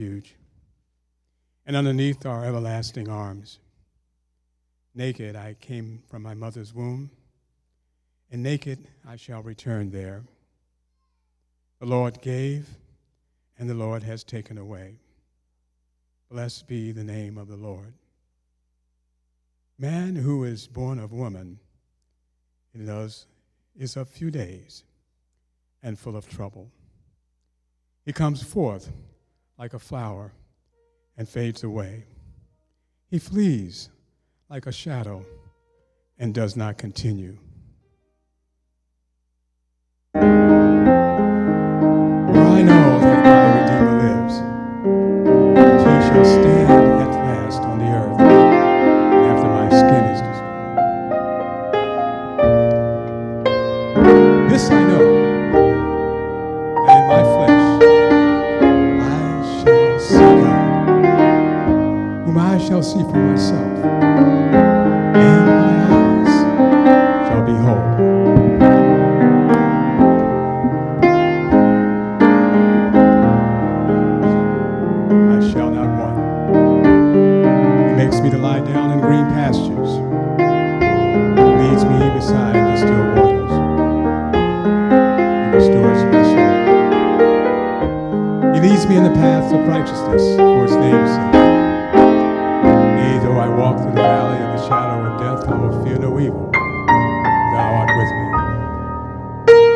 refuge, and underneath are everlasting arms. Naked I came from my mother's womb, and naked I shall return there. The Lord gave, and the Lord has taken away. Blessed be the name of the Lord. Man who is born of woman is of few days and full of trouble. He comes forth like a flower and fades away. He flees like a shadow and does not continue. For I know that my Redeemer lives, and he shall stand at last on the earth after my skin is destroyed. This I know, that in my flesh I shall see God, whom I shall see for myself, and my eyes shall behold. I shall not want. He makes me to lie down in green pastures. He leads me beside the still waters. He restores my soul. He leads me in the paths of righteousness for his name's sake. Yea, though I walk through the valley of the shadow of death, I will fear no evil. Thou art with me.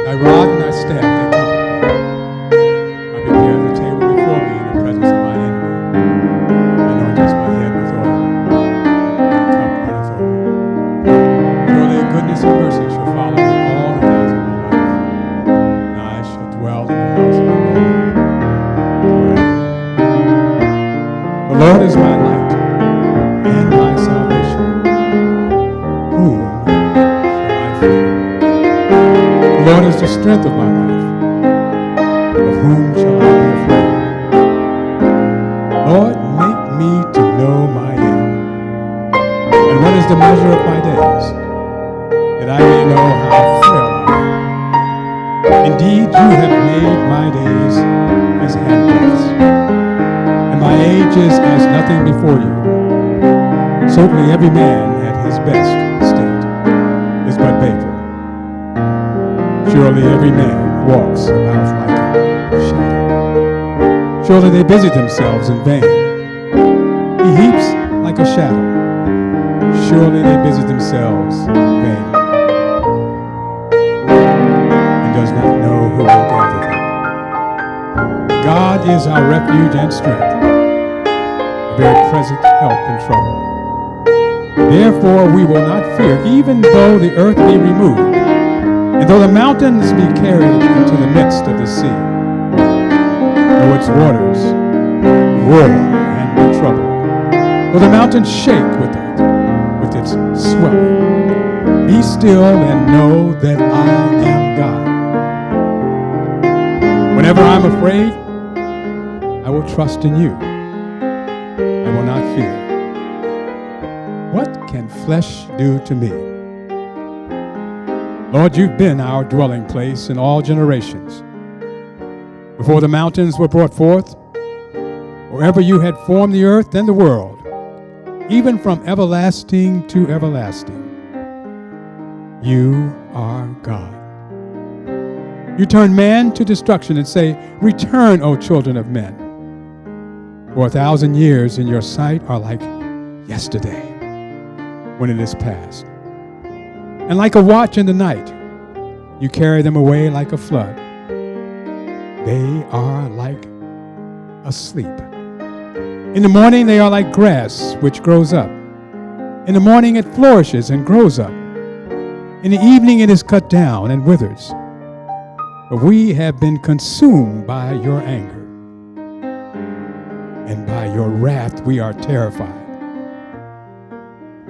Thy rod and thy staff, they comfort me. I prepare the table before me in the presence of my enemy. Anointest my head with oil. My cup runneth over. Surely goodness and mercy shall follow me all the days of my life, and I shall dwell in the house of the Lord forever. The Lord is my light and my salvation. Whom shall I fear? The Lord is the strength of my life. Of whom shall I be afraid? Lord, make me to know my end, and what is the measure of my days, that I may know how frail I am. Indeed, you have made my days as handbreadths, and my age is as nothing before you. Certainly every man at his best state is but vapor. Surely every man walks about like a shadow. Surely they busy themselves in vain. He heaps like a shadow. Surely they busy themselves in vain, and does not know who will gather them. God is our refuge and strength, a very present help in trouble. Therefore we will not fear, even though the earth be removed, and though the mountains be carried into the midst of the sea, though its waters roar and be troubled, though the mountains shake with its swelling. Be still and know that I am God. Whenever I'm afraid, I will trust in you. I will not fear. What can flesh do to me? Lord, you've been our dwelling place in all generations. Before the mountains were brought forth, or ever you had formed the earth and the world, even from everlasting to everlasting, you are God. You turn man to destruction and say, return, O children of men. For 1,000 years in your sight are like yesterday, when it is past. And like a watch in the night, you carry them away like a flood. They are like asleep. In the morning they are like grass which grows up. In the morning it flourishes and grows up. In the evening it is cut down and withers. But we have been consumed by your anger, and by your wrath we are terrified.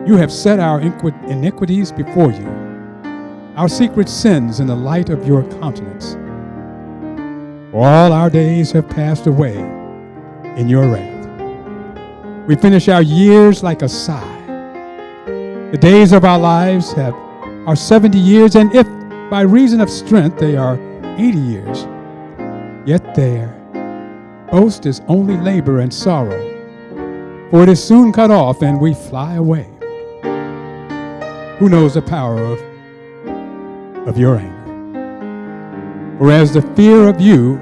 You have set our iniquities before you, our secret sins in the light of your countenance. For all our days have passed away in your wrath. We finish our years like a sigh. The days of our lives are 70 years, and if by reason of strength they are 80 years, yet boast is only labor and sorrow, for it is soon cut off and we fly away. Who knows the power of your anger? For as the fear of you,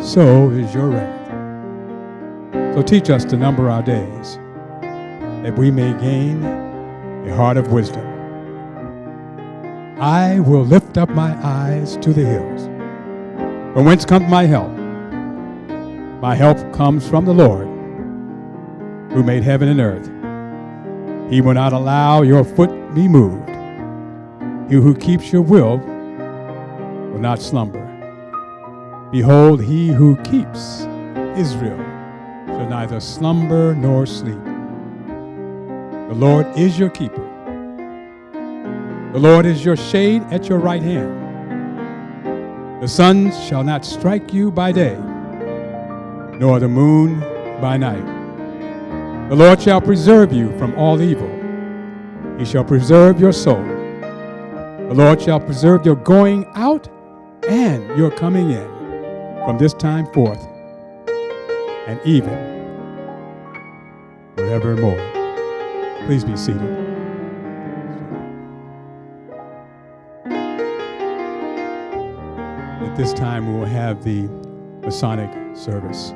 so is your wrath. So teach us to number our days, that we may gain a heart of wisdom. I will lift up my eyes to the hills. From whence comes my help? My help comes from the Lord, who made heaven and earth. He will not allow your foot be moved. He who keeps your will not slumber. Behold, he who keeps Israel shall neither slumber nor sleep. The Lord is your keeper. The Lord is your shade at your right hand. The sun shall not strike you by day, nor the moon by night. The Lord shall preserve you from all evil. He shall preserve your soul. The Lord shall preserve your going out and your coming in from this time forth and even forevermore. Please be seated. At this time, we will have the Masonic service.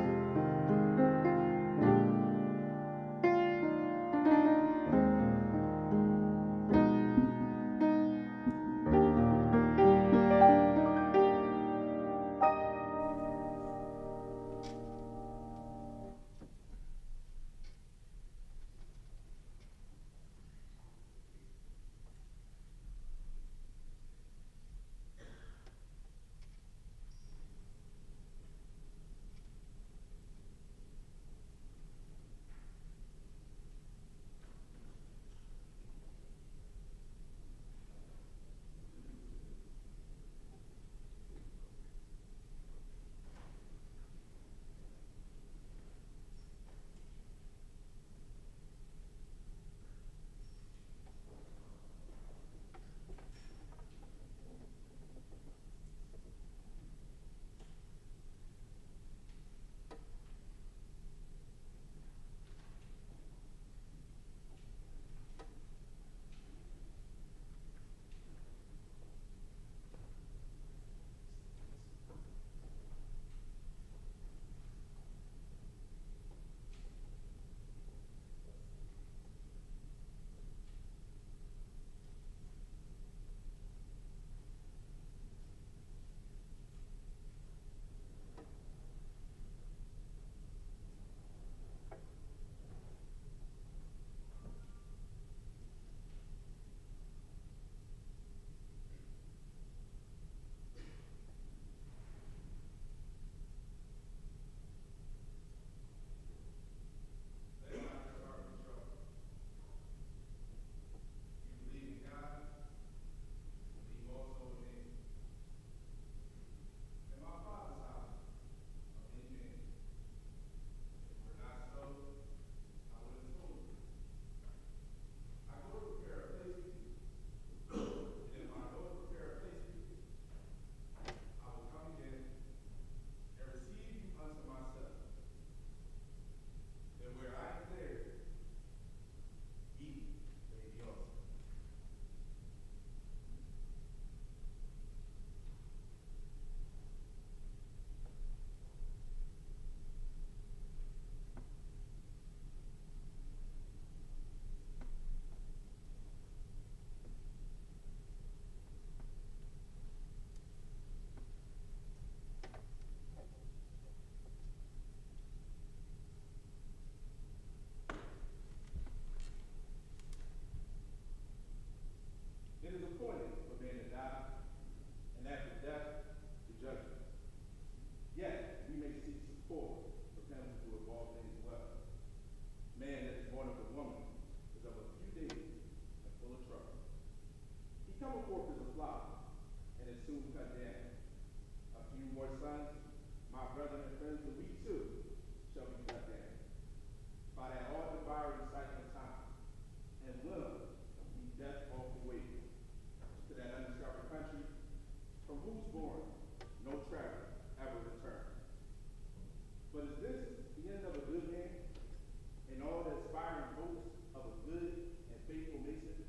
all the aspiring hopes of a good and faithful Mason?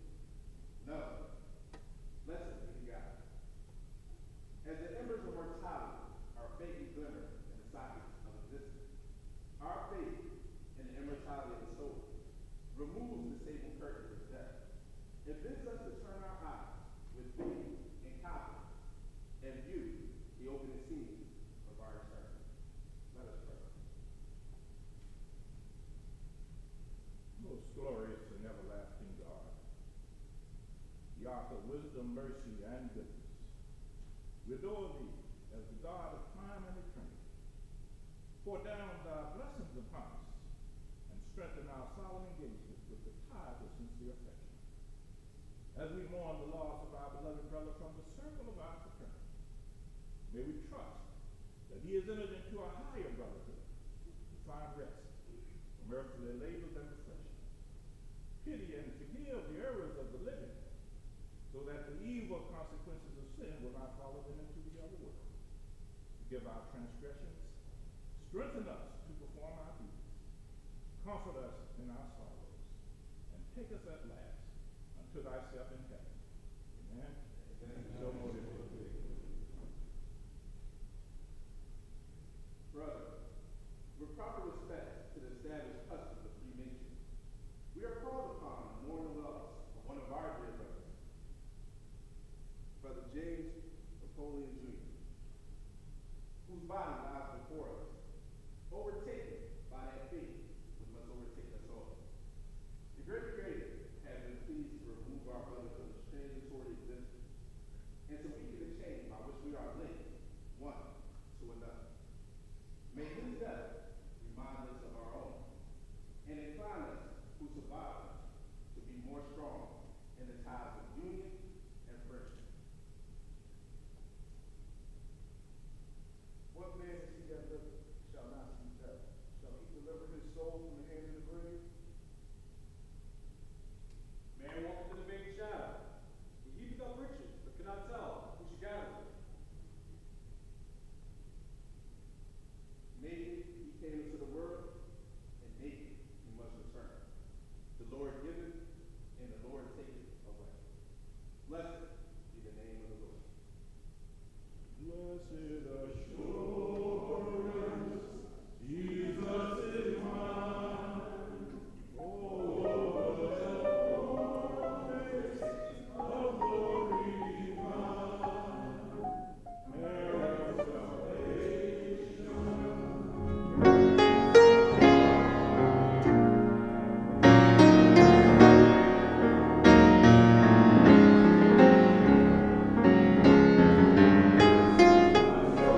No. Blessed be God. As the embers of mortality are faintly glimmer in the sockets of existence, our faith in the immortality of the soul removes the sable curtains of death. It bids us to turn our eyes with faith and confidence and view the opening scenes of our eternity. Let us pray. Most glorious and everlasting God, the author of wisdom, mercy, and goodness, we adore thee as the God of time and eternity. Pour down thy blessings upon us and strengthen our solemn engagement with the ties of sincere affection. As we mourn the loss of our beloved brother from the circle of our fraternity, may we trust that he has entered into a higher brotherhood to find rest from earthly labors and refreshment. Pity and forgive the errors of the living, so that the evil consequences of sin will not follow them into the other world. Forgive our transgressions, strengthen us to perform our duties, comfort us in our sorrows, and take us at last unto thyself in heaven. Amen. Amen. So motivated. Brother, with proper respect to the established customs of cremation, we are called upon to mourn the loss of one of our dear brothers, Brother James Napoleon Jr., whose body lies before us, overtaken by that fate which must overtake us all. The great Creator has been pleased to remove our brother from the strange and sordid existence, and to weaken the chain by which we are linked one to another. May his death remind us of our own, and incline us who survive to be more strong in the ties of union and friendship. What man is he that liveth shall not see death? Shall he deliver his soul from the hand of the grave? Man walketh in the vain shadow. He heapeth up riches, but cannot tell who should gather them. Naked he came into the world, and naked he must return. The Lord giveth, and the Lord taketh away. Blessed be the name of the Lord. Blessed assurance, Jesus is mine. Oh, the promise of glory divine, heir of salvation. So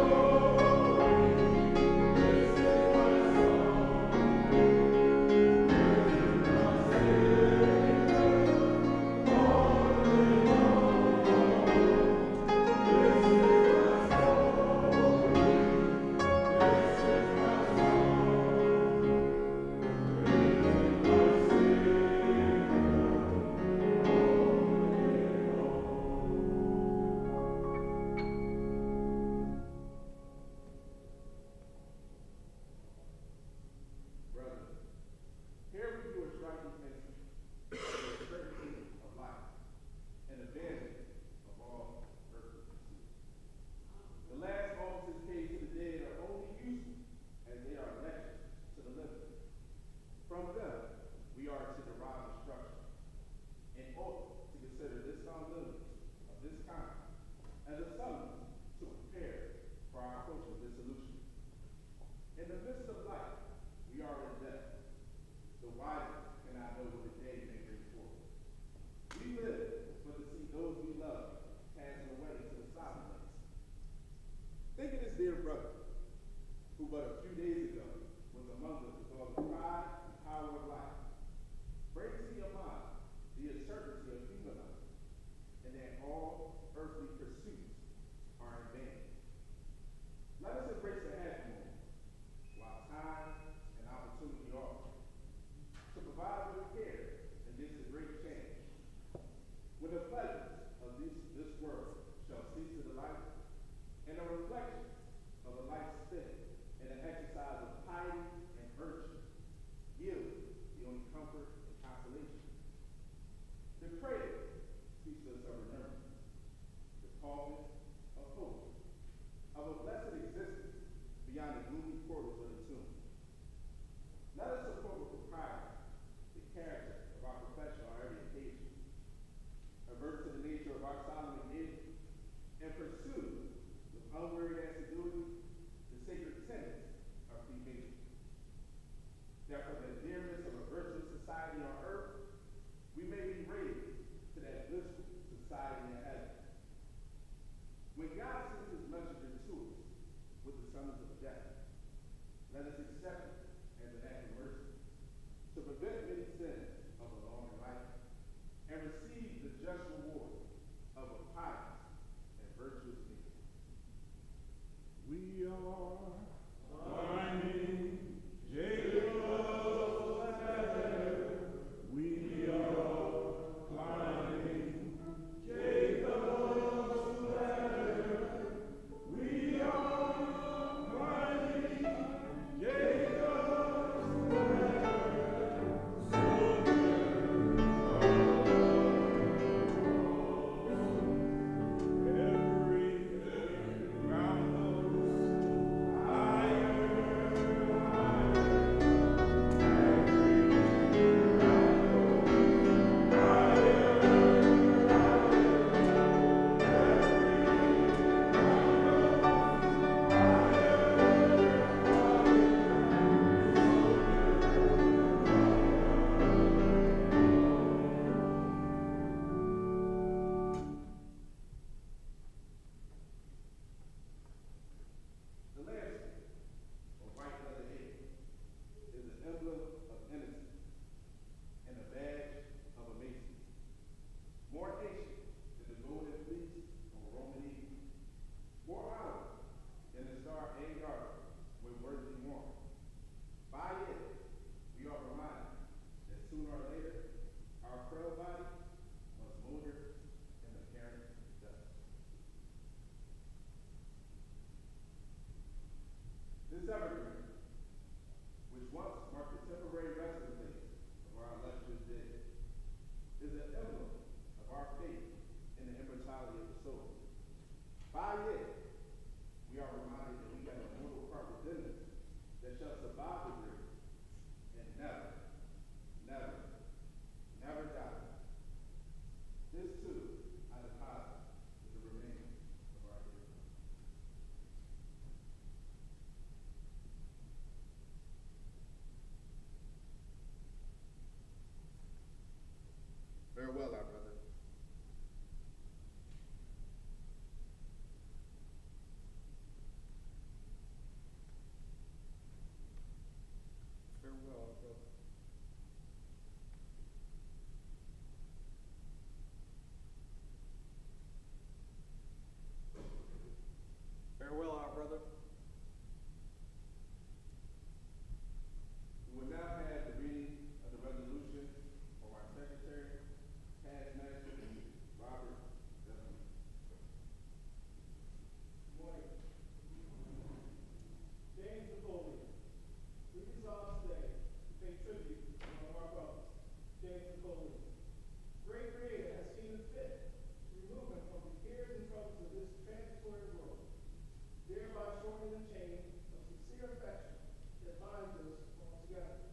joining the chain of sincere affection that binds us all together.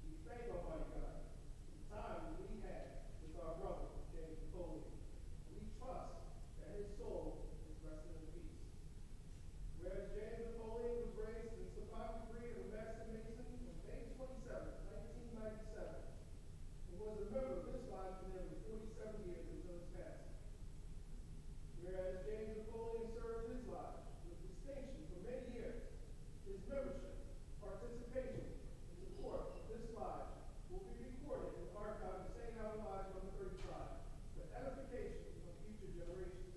We thank Almighty God for the time that we had with our brother, James Napoleon, and we trust that his soul is resting in peace. Whereas James Napoleon was raised in the 5th degree of a Master Mason on May 27, 1997, and was a member of this lodge for nearly 47 years until his passing. Whereas James Napoleon served his lodge with distinction for many years, his membership, participation, and support of this lodge will be recorded in the archive of St. Albert Lodge No. 35 for edification of future generations.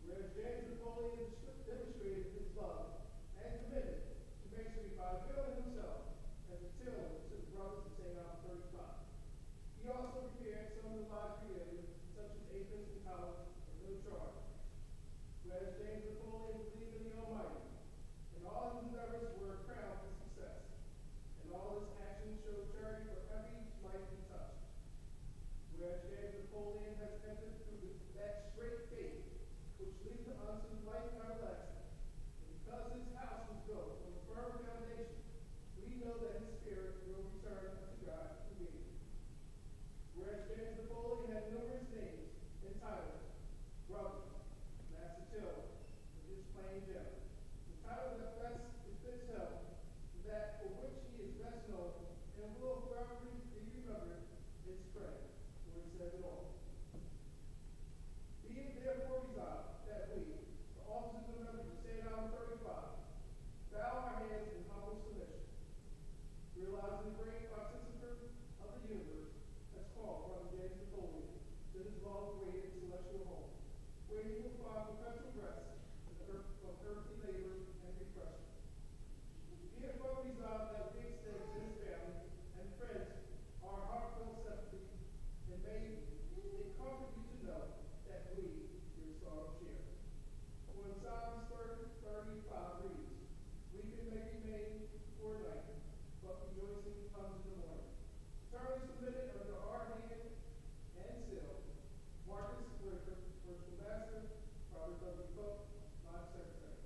Whereas James Napoleon demonstrated his love and commitment to Masonry by availing himself as a tailor to the brothers of St. Albert 35. He also prepared some of the lodge creators, such as Athens and College, at no charge. Whereas James Napoleon believed in the Almighty, and all his endeavors were a crown for success, and all his actions showed charity for every life he touched. Whereas James Napoleon has entered through that straight faith, which leads unto life everlasting. And because his house was built on a firm foundation, we know that his spirit will return unto God who gave it. Whereas James Napoleon had numerous names and titles, brother, master tailor, and his plain Jim. The title that best befits him, that for which he is best known, and will forever be remembered, is friend, for it says it all. Be it therefore resolved that we, the officers and members of St. Albert 35, bow our heads in humble submission, realizing the great participant of the universe has called Brother James Napoleon to his long-awaited celestial home, where he will find perpetual rest from earthly labor and refreshment. Be it further resolved that we extend to his family and friends our heartfelt sympathy, and may it comfort you to know that we, your sorrow, share. For in Psalms 35 reads, weeping may remain for a night, but rejoicing comes in the morning. Eternally submitted under our hand and seal, Marcus Whitaker, Virtual Master, Robert W. Cook, Lodge Secretary.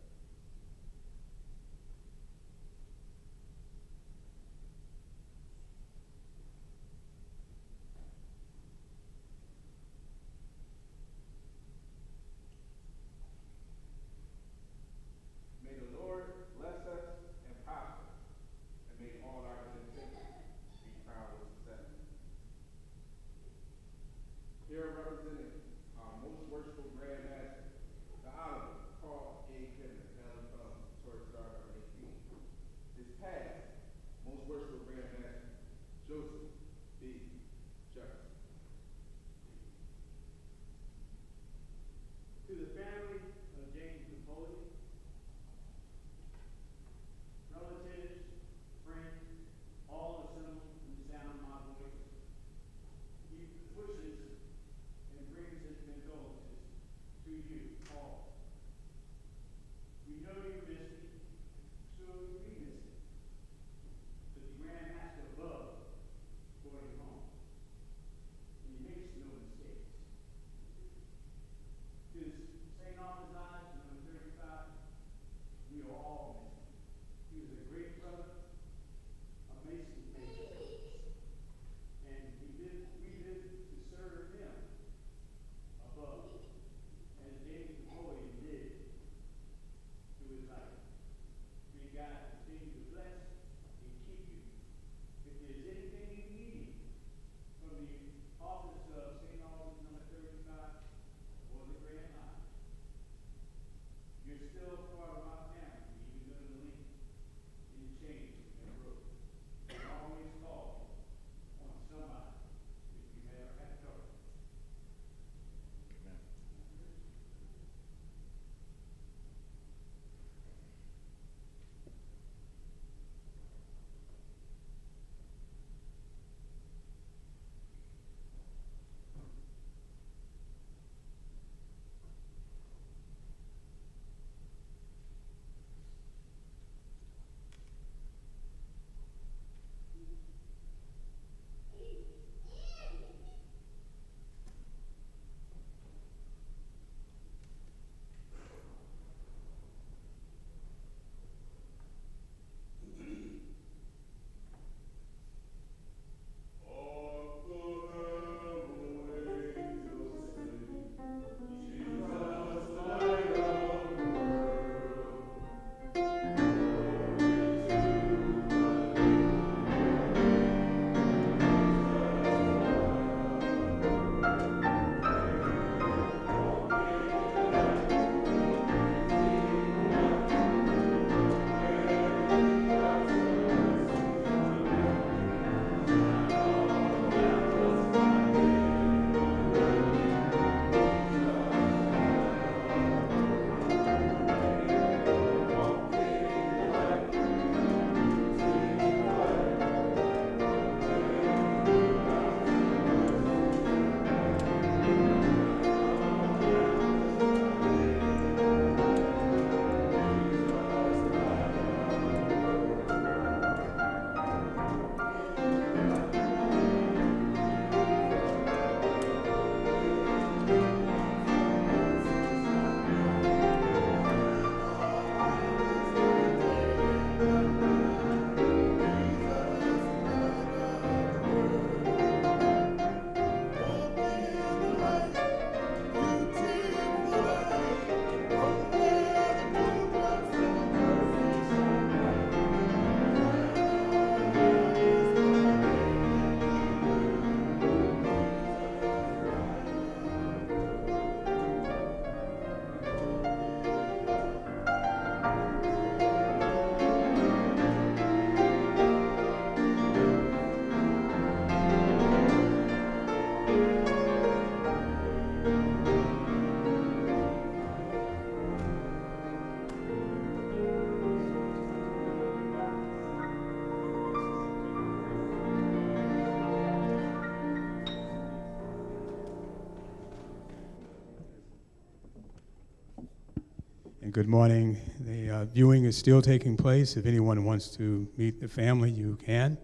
And good morning. The viewing is still taking place. If anyone wants to meet the family, you can.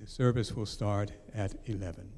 The service will start at 11.